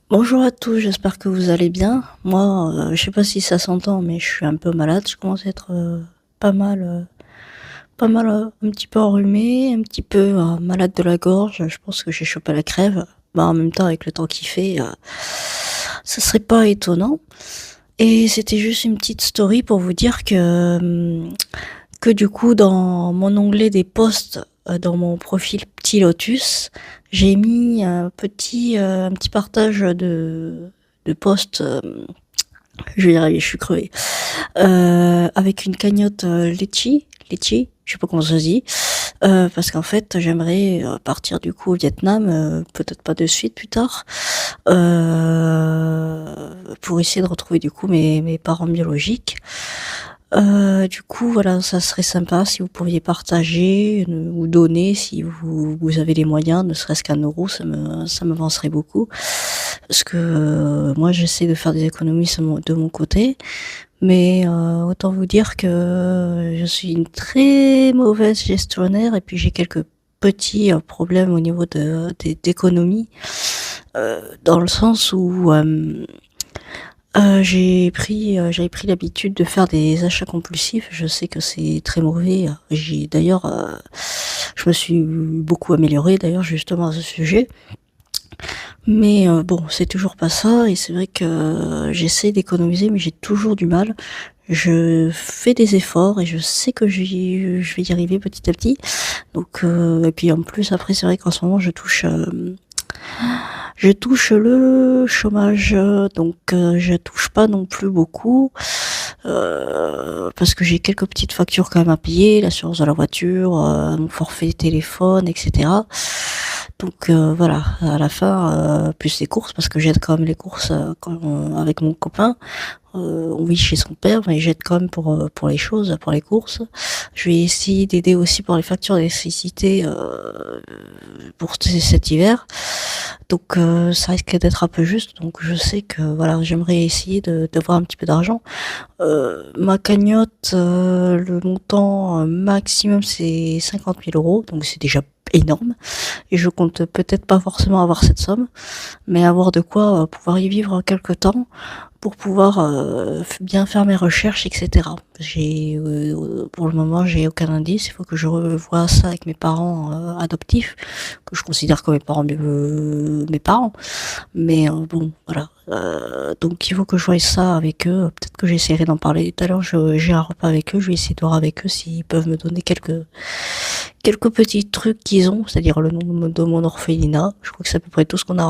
Bonjour à tous, j'espère que vous allez bien. Moi, je sais pas si ça s'entend, mais je suis un peu malade. Je commence à être, pas mal, un petit peu enrhumée, un petit peu, malade de la gorge. Je pense que j'ai chopé la crève. Bah, en même temps, avec le temps qu'il fait, ça serait pas étonnant et c'était juste une petite story pour vous dire que du coup, dans mon onglet des posts, dans mon profil Petit Lotus, j'ai mis un petit partage de posts, je vais y arriver, je suis crevée, avec une cagnotte, litchi, je sais pas comment ça se dit, parce qu'en fait, j'aimerais, partir du coup au Vietnam, peut-être pas de suite, plus tard, pour essayer de retrouver du coup mes parents biologiques. Du coup, voilà, ça serait sympa si vous pouviez partager, ou donner si vous avez les moyens, ne serait-ce qu'1 €, ça m'avancerait beaucoup. Parce que, moi j'essaie de faire des économies de mon côté, mais autant vous dire que je suis une très mauvaise gestionnaire et puis j'ai quelques petits, problèmes au niveau d'économie, dans le sens où, j'avais pris l'habitude de faire des achats compulsifs. Je sais que c'est très mauvais, j'ai d'ailleurs, je me suis beaucoup améliorée d'ailleurs justement à ce sujet. Mais bon, c'est toujours pas ça et c'est vrai que j'essaie d'économiser mais j'ai toujours du mal. Je fais des efforts et je sais que je vais y arriver petit à petit. Donc et puis en plus après c'est vrai qu'en ce moment je touche le chômage, donc je touche pas non plus beaucoup, parce que j'ai quelques petites factures quand même à payer, l'assurance de la voiture, mon forfait téléphone et cetera. Donc voilà, à la fin, plus les courses parce que j'aide quand même les courses, avec mon copain. On vit chez son père, mais j'aide quand même pour les choses, pour les courses. Je vais essayer d'aider aussi pour les factures d'électricité, pour cet hiver. Donc ça risque d'être un peu juste, donc je sais que voilà, j'aimerais essayer d'avoir un petit peu d'argent. Ma cagnotte, le montant, maximum c'est 50 000 €, donc c'est déjà énorme et je compte peut-être pas forcément avoir cette somme, mais avoir de quoi, pouvoir y vivre quelque temps pour pouvoir, bien faire mes recherches et cetera. Pour le moment, j'ai aucun indice, il faut que je revoie ça avec mes parents, adoptifs, que je considère comme mes parents. Mais bon, voilà, donc il faut que je voie ça avec eux. Peut-être que j'essaierai d'en parler tout à l'heure, j'ai un repas avec eux, je vais essayer de voir avec eux s'ils peuvent me donner quelques petits trucs qu'ils ont, c'est-à-dire le nom de mon orphelinat. Je crois que c'est à peu près tout ce qu'on a